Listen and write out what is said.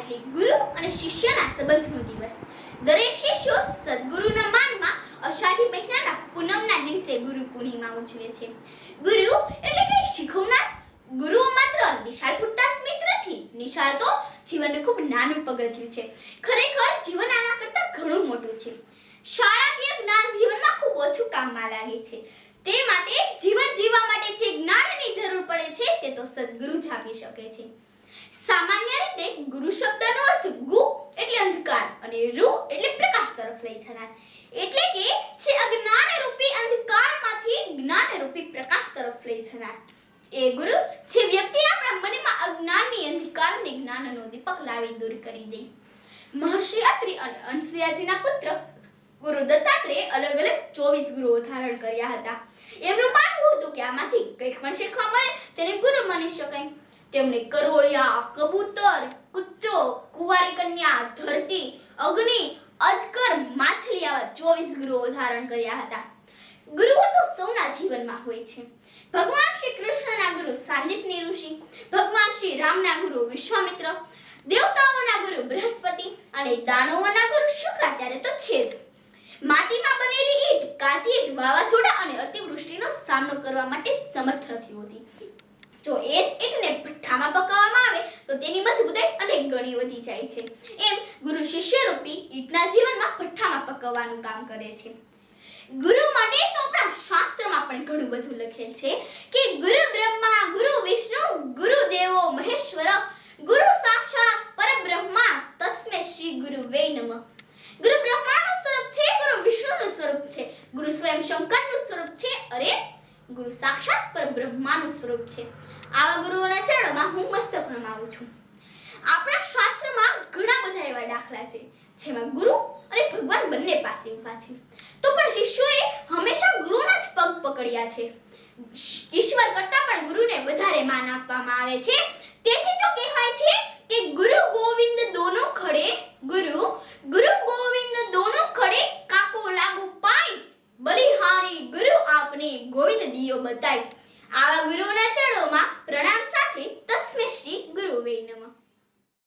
એટલે ગુરુ અને શિષ્યના સંબંધનો દિવસ. દરેક શિષ્યો સદગુરુના માનમાં અષાઢી મહિનાના પૂનમના દિવસે ગુરુ પૂર્ણિમા ઉજવે છે. ગુરુ એટલે કે શીખવનાર. ગુરુઓ માત્ર નિશાળ પૂરતા સ્મિત નથી. નિશાળ તો જીવનનું ખૂબ નાનું પગથિયું છે. ખરેખર જીવન આના કરતાં ઘણું મોટું છે. શાળાકીય જ્ઞાન જીવનમાં ખૂબ ઓછું કામમાં લાગે છે. તે માટે જીવન જીવવા માટે જે જ્ઞાનની જરૂર પડે છે તે તો સદગુરુ જ આપી શકે છે. સામાન્ય રીતે ગુરુ શબ્દનો અર્થ ગુ એટલે અંધકાર અને રુ એટલે પ્રકાશ તરફ લઈ જનાર. એટલે કે છે અજ્ઞાન રૂપી અંધકારમાંથી જ્ઞાન રૂપી પ્રકાશ તરફ લઈ જનાર. એ ગુરુ જે વ્યક્તિ આપણા મનમાં અજ્ઞાનની અંધકારને જ્ઞાનનો દીપક લાવી દૂર કરી દે. મહર્ષિ અત્રિ અને અનસુયાજીના પુત્ર ગુરુ દત્તાત્રેય અલગ અલગ 24 ગુરુઓ ધારણ કર્યા હતા. એમનું માનવું હતું કે આમાંથી કંઈક પણ શીખવા મળે તેને ગુરુ માની શકાય. તેમણે કરોળિયા, કબૂતર, કૂતો, કુંવારી કન્યા, ધરતી, અગ્નિ, અજગર, માછલી આવા 24 ગુરુઓ ધારણ કર્યા હતા. ગુરુઓ તો સૌના જીવનમાં હોય છે. ભગવાન શ્રી કૃષ્ણના ગુરુ સાંદીપની ઋષિ, ભગવાન શ્રી રામના ગુરુ વિશ્વામિત્ર, દેવતાઓના ગુરુ બૃહસ્પતિ અને દાનવોના ગુરુ શુક્રાચાર્ય તો છે જ. માટીમાં બનેલી ઈંટ, કાચી ઈંટ વાવાઝોડા અને અતિવૃષ્ટિનો સામનો કરવા માટે સમર્થ નથી હોતી. જો એ જ ઈંટને ભઠ્ઠામાં પકાવવામાં આવે તો તેની મજબૂતાઈ અનેક ગણી વધી જાય છે. એમ ગુરુ શિષ્ય રૂપી ઈંટના જીવનમાં ભઠ્ઠામાં પકવવાનું કામ કરે છે. ગુરુ માટે તો આપણા શાસ્ત્રમાં પણ ઘણું બધું લખેલ છે કે ગુરુ બ્રહ્મા, ગુરુ વિષ્ણુ, ગુરુ દેવો મહેશ્વર, ગુરુ સાક્ષાત પરબ્રહ્મા, તસ્મે શ્રી ગુરુવે નમઃ. ગુરુ બ્રહ્માનું સ્વરૂપ છે, ગુરુ વિષ્ણુનું સ્વરૂપ છે, ગુરુ સ્વયં શંકરનું સ્વરૂપ છે, અરે ગુરુ સાક્ષાત પરબ્રહ્માનું સ્વરૂપ છે. આવા ગુરુઓના ચરણોમાં હું મસ્તક નમાવું છું. આપણા શાસ્ત્રમાં ઘણા બધા એવા દાખલા છે જેમાં ગુરુ અને ભગવાન બંને પાસે ઊભા છે. તો પણ શિષ્યોએ હંમેશા ગુરુના જ પગ પકડ્યા છે. ઈશ્વર કરતાં પણ ગુરુને વધારે માન આપવામાં આવે છે. તેથી તો કહેવાય છે કે ગુરુ ગોવિંદ દોનો ખડે, ગુરુ ગોવિંદ દોનો ખડે, કાકો લાગુ પાઈ, બલિહારી ગુરુ આપને ગોવિંદ દિયો બતાય. આવા ગુરુઓના ચરણોમાં પ્રણામ સાથે તસ્મે શ્રી ગુરુવે નમઃ.